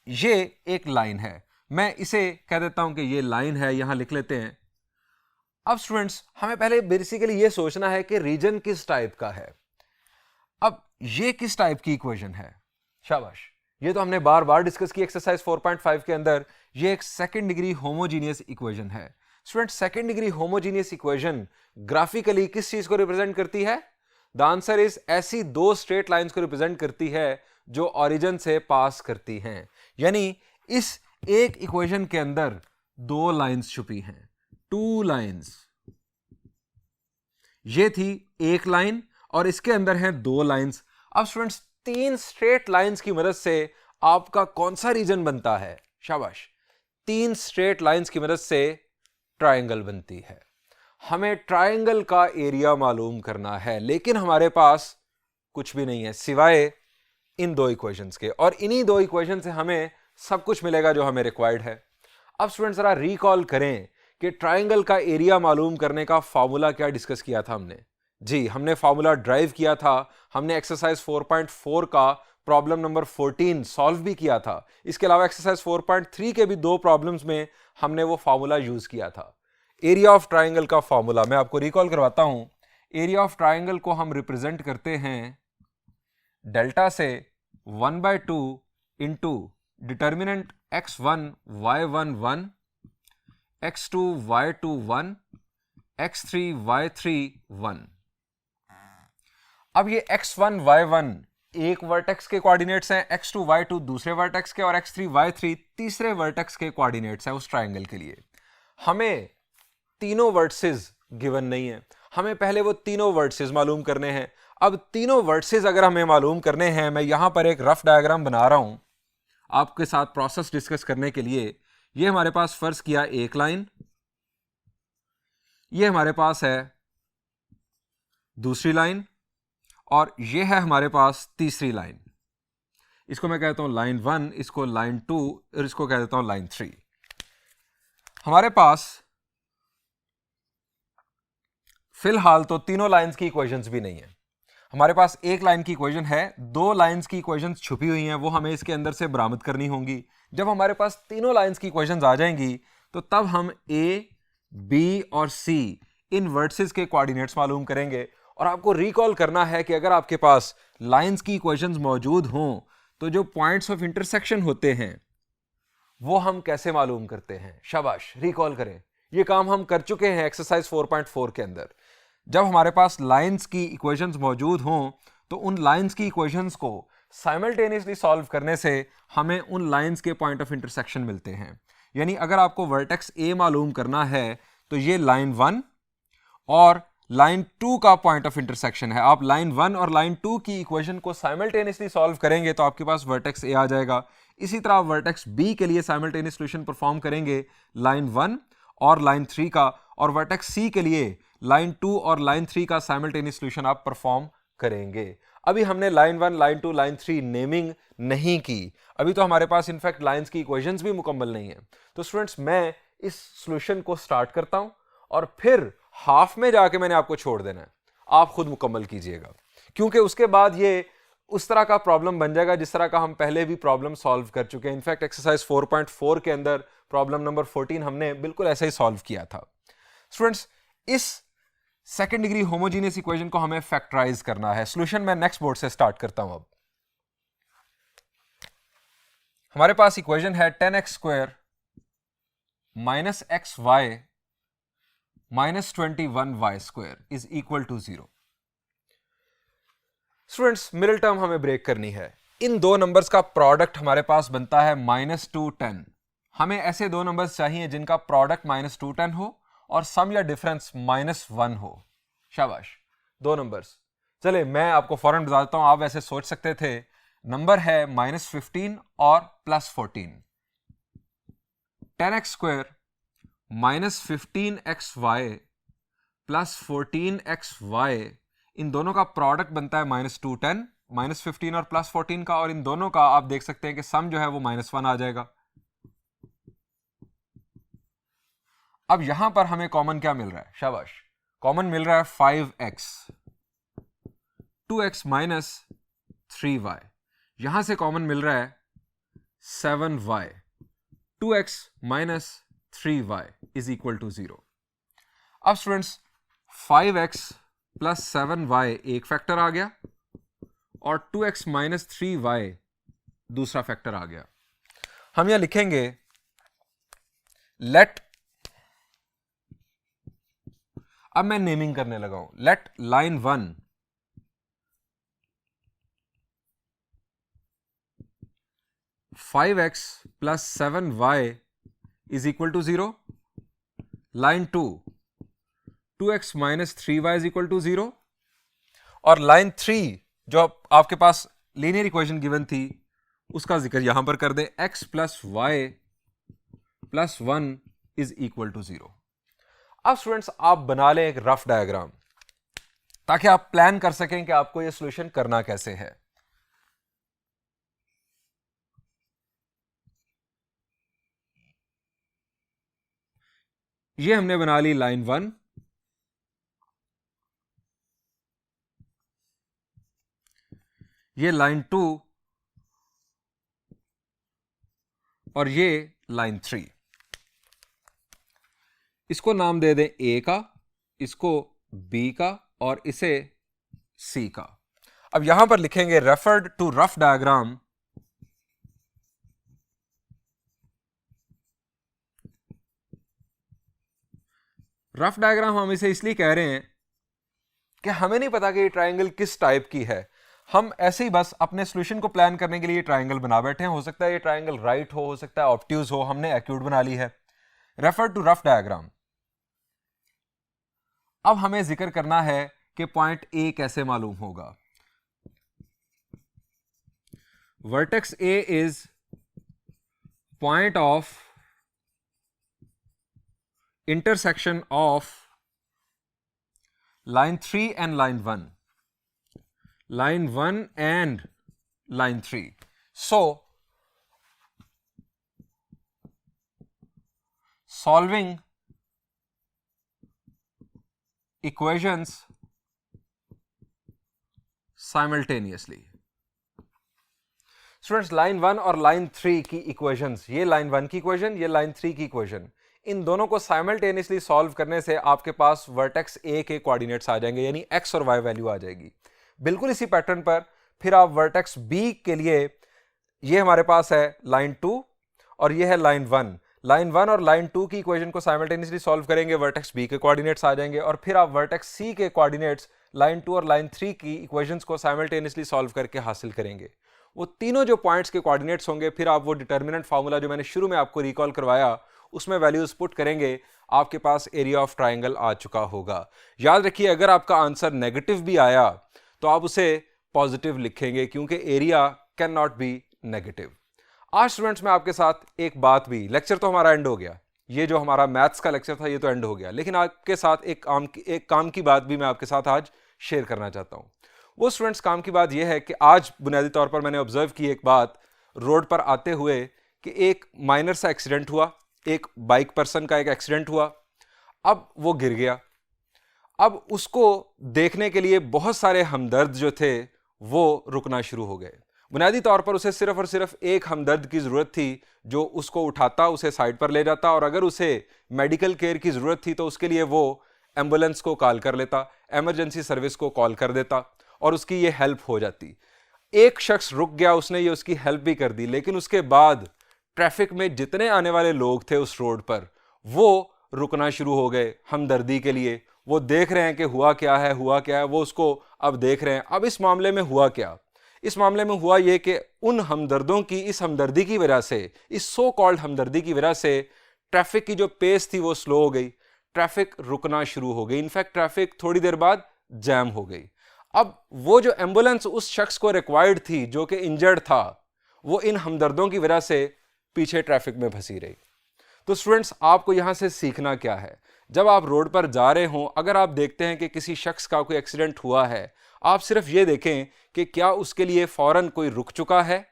ये एक लाइन है, मैं इसे कह देता हूं कि ये लाइन है, यहां लिख लेते हैं। अब स्टूडेंट्स, हमें पहले बेसिकली ये सोचना है कि रीजन किस टाइप का है। अब ये किस टाइप की इक्वेशन है? शाबाश, ये तो हमने बार बार डिस्कस की एक्सरसाइज 4.5 के अंदर। ये एक सेकंड डिग्री होमोजीनियस इक्वेशन है। Student, second degree homogeneous equation graphically किस चीज को रिप्रेजेंट करती है? द आंसर इज, ऐसी दो स्ट्रेट लाइंस को रिप्रेजेंट करती है जो ओरिजिन से पास करती हैं। यानी इस एक इक्वेशन के अंदर दो लाइंस छुपी हैं, टू लाइंस। ये थी एक लाइन और इसके अंदर हैं दो लाइंस। अब स्टूडेंट्स, तीन स्ट्रेट लाइंस की मदद से आपका कौन सा रीजन बनता है? शाबाश, तीन स्ट्रेट लाइंस की मदद से ट्रायंगल बनती है। हमें ट्रायंगल का एरिया मालूम करना है, लेकिन हमारे पास कुछ भी नहीं है सिवाय इन दो इक्वेशंस के, और इन्हीं दो इक्वेशन से हमें सब कुछ मिलेगा जो हमें रिक्वायर्ड है। अब स्टूडेंट्स जरा रिकॉल करें कि ट्रायंगल का एरिया मालूम करने का फॉर्मूला क्या डिस्कस किया था हमने। जी, हमने फॉर्मूला ड्राइव किया था। हमने एक्सरसाइज 4.4 का प्रॉब्लम नंबर 14 सॉल्व भी किया था। इसके अलावा एक्सरसाइज 4.3 के भी दो प्रॉब्लम्स में हमने वो फॉर्मूला यूज किया था। एरिया ऑफ ट्रायंगल का फॉर्मूला मैं आपको रिकॉल करवाता हूं। एरिया ऑफ ट्रायंगल को हम रिप्रेजेंट करते हैं डेल्टा से 1/2 into determinant x1 y1 1, x2 y2 1, x3 y3 1। अब ये x1 y1 एक वर्टेक्स के कोऑर्डिनेट्स हैं, x2 y2 दूसरे वर्टेक्स के, और x3 y3 तीसरे वर्टेक्स के कोऑर्डिनेट्स हैं उस ट्रायंगल के लिए। हमें तीनों वर्टिसेस गिवन नहीं है, हमें पहले वो तीनों वर्टिसेस मालूम करने हैं। अब तीनों वर्टिसेस अगर हमें मालूम करने हैं, मैं यहां पर एक रफ डायग्राम बना रहा हूं आपके साथ प्रोसेस डिस्कस करने के लिए। ये हमारे पास फर्ज किया एक लाइन, ये हमारे पास है दूसरी लाइन, और ये है हमारे पास तीसरी लाइन। इसको मैं कहता हूं लाइन 1, इसको लाइन 2, और इसको कह देता हूं लाइन 3। हमारे पास फिलहाल तो तीनों लाइंस की इक्वेशंस भी नहीं है। हमारे पास एक लाइन की इक्वेशन है, दो लाइंस की इक्वेशंस छुपी हुई हैं, वो हमें इसके अंदर से बरामद करनी होंगी। जब हमारे पास तीनों लाइंस की इक्वेशंस आ जाएंगी तो तब हम ए, बी और सी इन वर्टिसेस के कोऑर्डिनेट्स मालूम करेंगे। और आपको रिकॉल करना है कि अगर आपके पास लाइंस की इक्वेशंस मौजूद हों तो जो पॉइंट्स ऑफ इंटरसेक्शन होते हैं वो हम कैसे मालूम करते हैं। शाबाश, रिकॉल करें। ये काम हम कर चुके हैं एक्सरसाइज 4.4 के अंदर। जब हमारे पास लाइंस की इक्वेशंस मौजूद हों तो उन लाइंस की इक्वेशंस को साइमल्टेनियसली सॉल्व करने से हमें उन लाइंस के पॉइंट ऑफ इंटरसेक्शन मिलते हैं। यानी अगर आपको वर्टेक्स ए मालूम करना है तो ये लाइन 1 और लाइन 2 का पॉइंट ऑफ इंटरसेक्शन है। आप लाइन 1 और लाइन 2 की इक्वेशन को साइमल्टेनियसली सॉल्व करेंगे तो आपके पास वर्टेक्स ए आ जाएगा। इसी तरह वर्टेक्स बी के लिए साइमल्टेनियस सॉल्यूशन परफॉर्म करेंगे लाइन 1 और लाइन 3 का, और वर्टेक्स सी के लिए लाइन 2 और लाइन 3 का साइमल्टेनियस सॉल्यूशन आप परफॉर्म करेंगे। अभी हमने लाइन 1, लाइन 2, लाइन 3 नेमिंग नहीं की। अभी तो हमारे पास इनफैक्ट लाइंस की इक्वेशंस भी मुकम्मल नहीं है। तो स्टूडेंट्स, मैं इस सॉल्यूशन को स्टार्ट करता हूं और फिर हाफ में जाके मैंने आपको छोड़ देना है, आप खुद मुकम्मल कीजिएगा, क्योंकि उसके बाद ये उस तरह का प्रॉब्लम बन जाएगा जिस तरह का हम पहले भी प्रॉब्लम सॉल्व कर चुके हैं। इनफैक्ट एक्सरसाइज 4.4 के अंदर प्रॉब्लम नंबर 14 हमने बिल्कुल ऐसे ही सॉल्व किया था। स्टूडेंट्स, इस सेकेंड डिग्री होमोजीनियस इक्वेशन को हमें फैक्टराइज करना है। सॉल्यूशन मैं नेक्स्ट बोर्ड से स्टार्ट करता हूं। अब हमारे पास इक्वेशन है 10x² - xy - 21y² is equal to 0। Students, middle term हमें ब्रेक करनी है। इन दो नंबर्स का प्रोडक्ट हमारे पास बनता है -2 10। हमें ऐसे दो नंबर्स चाहिए जिनका प्रोडक्ट -2 10 हो और सम या डिफरेंस -1 हो। शाबाश, दो नंबर्स। चले मैं आपको फौरन बता देता हूं, आप वैसे सोच सकते थे नंबर है -15 और +14। 10x² -15xy +14xy, इन दोनों का प्रोडक्ट बनता है -2 10, -15 और +14 का, और इन दोनों का आप देख सकते हैं कि सम जो है वो -1 आ जाएगा। अब यहां पर हमें कॉमन क्या मिल रहा है? शाबाश, कॉमन मिल रहा है 5x, 2x - 3y। यहां से कॉमन मिल रहा है 7y, 2x - 3y is equal to 0। अब स्टूडेंट्स, 5x + 7y एक फैक्टर आ गया और 2x - 3y दूसरा फैक्टर आ गया। हम यहां लिखेंगे लेट, अब मैं नेमिंग करने लगा हूं, late line 1 5x plus 7y is equal to 0. Line 2, 2x minus 3y is equal to 0. और लाइन 3 जो आपके पास लीनियर इक्वेशन गिवन थी उसका जिक्र यहां पर कर दें, x plus y plus 1 is equal to 0. अब स्टूडेंट्स आप बना लें एक रफ डायग्राम ताकि आप प्लान कर सकें कि आपको यह सॉल्यूशन करना कैसे है. ये हमने बना ली लाइन 1, ये लाइन 2 और ये लाइन 3. इसको नाम दे दें A का, इसको B का और इसे C का. अब यहां पर लिखेंगे referred to rough diagram rough diagram हम इसे इसलिए कह रहे हैं कि हमें नहीं पता कि ये ट्रायंगल किस टाइप की है. हम ऐसे ही बस अपने सॉल्यूशन को प्लान करने के लिए ट्रायंगल बना बैठे हैं. हो सकता है ये ट्रायंगल राइट हो सकता है ऑब्ट्यूज हो, हमने एक्यूट बना ली है. Refer to rough diagram. अब हमें जिक्र करना है कि पॉइंट ए कैसे मालूम होगा. Vertex A is point of intersection of line 3 and line 1. Line 1 and line 3. So, solving equations simultaneously. Students, line 1 और line 3 की equations, ये line 1 की equation, ये line 3 की equation, इन दोनों को साइमल्टेनियसली सॉल्व करने से आपके पास वर्टेक्स ए के कोऑर्डिनेट्स आ जाएंगे, यानी एक्स और वाई वैल्यू आ जाएगी. बिल्कुल इसी पैटर्न पर फिर आप वर्टेक्स बी के लिए, ये हमारे पास है लाइन 2 और ये है लाइन 1. लाइन 1 और लाइन 2 की इक्वेशन को साइमल्टेनियसली सॉल्व करेंगे, वर्टेक्स बी के कोऑर्डिनेट्स आ जाएंगे और फिर आप वर्टेक्स सी के कोऑर्डिनेट्स लाइन 2 और लाइन 3 की इक्वेशंस को साइमल्टेनियसली सॉल्व करके हासिल करेंगे. वो तीनों जो पॉइंट्स के कोऑर्डिनेट्स होंगे, फिर आप वो डिटर्मिनेंट फार्मूला जो मैंने शुरू में आपको रिकॉल करवाया उसमें वैल्यूज पुट करेंगे, आपके पास एरिया ऑफ ट्रायंगल आ चुका होगा. याद रखिए, अगर आपका आंसर नेगेटिव भी आया तो आप उसे पॉजिटिव लिखेंगे क्योंकि area can not be negative. आज स्टूडेंट्स मैं आपके साथ एक बात भी, लेक्चर तो हमारा एंड हो गया, ये जो हमारा मैथ्स का लेक्चर था ये तो एंड हो गया, लेकिन आपके साथ एक काम की बात भी मैं आपके साथ आज शेयर करना चाहता हूँ. वो स्टूडेंट्स काम की बात यह है कि आज बुनियादी तौर पर मैंने ऑब्जर्व की एक बात रोड पर आते हुए कि एक माइनर सा एक्सीडेंट हुआ, एक बाइक पर्सन का एक एक्सीडेंट हुआ. अब वो गिर गया. अब उसको देखने के लिए बहुत सारे हमदर्द जो थे वो रुकना शुरू हो गए. बुनियादी तौर पर उसे सिर्फ और सिर्फ एक हमदर्द की ज़रूरत थी जो उसको उठाता, उसे साइड पर ले जाता और अगर उसे मेडिकल केयर की ज़रूरत थी तो उसके लिए वो एम्बुलेंस को कॉल कर लेता, इमरजेंसी सर्विस को कॉल कर देता और उसकी ये हेल्प हो जाती. एक शख्स रुक गया, उसने ये उसकी हेल्प भी कर दी, लेकिन उसके बाद ट्रैफिक में जितने आने वाले लोग थे उस रोड पर वो रुकना शुरू हो गए हमदर्दी के लिए. वो देख रहे हैं कि हुआ क्या है, वो उसको अब देख रहे हैं. अब इस मामले में हुआ क्या? इस मामले में हुआ ये कि उन हमदर्दों की, इस हमदर्दी की वजह से, इस सो कॉल्ड हमदर्दी की वजह से ट्रैफिक की जो पेस थी वो स्लो हो गई, ट्रैफिक रुकना शुरू हो गई. इनफैक्ट ट्रैफिक थोड़ी देर बाद जैम हो गई. अब वो जो एम्बुलेंस उस शख्स को रिक्वायर्ड थी जो कि इंजर्ड था, वो इन हमदर्दों की वजह से पीछे ट्रैफिक में फंसी रही. तो स्टूडेंट्स, आपको यहां से सीखना क्या है? जब आप रोड पर जा रहे हों, अगर आप देखते हैं कि किसी शख्स का कोई एक्सीडेंट हुआ है, आप सिर्फ ये देखें कि क्या उसके लिए फौरन कोई रुक चुका है.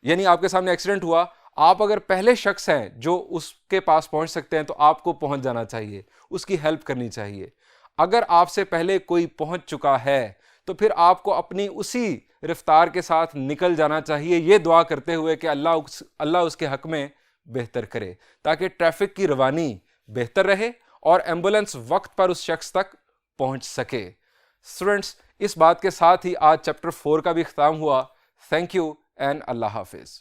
यानी आपके सामने एक्सीडेंट हुआ, आप अगर पहले शख्स हैं जो उसके पास पहुंच सकते हैं तो आपको पहुंच जाना चाहिए, उसकी हेल्प करनी चाहिए. अगर आपसे पहले कोई पहुंच चुका है तो फिर आपको अपनी उसी रफ्तार के साथ निकल जाना चाहिए, ये दुआ करते हुए कि अल्लाह उसके हक में बेहतर करे, ताकि ट्रैफिक की रवानी बेहतर रहे और एम्बुलेंस वक्त पर उस शख्स तक पहुंच सके. स्टूडेंट्स, इस बात के साथ ही आज चैप्टर 4 का भी ख़त्म हुआ. थैंक यू एंड अल्लाह हाफिज़.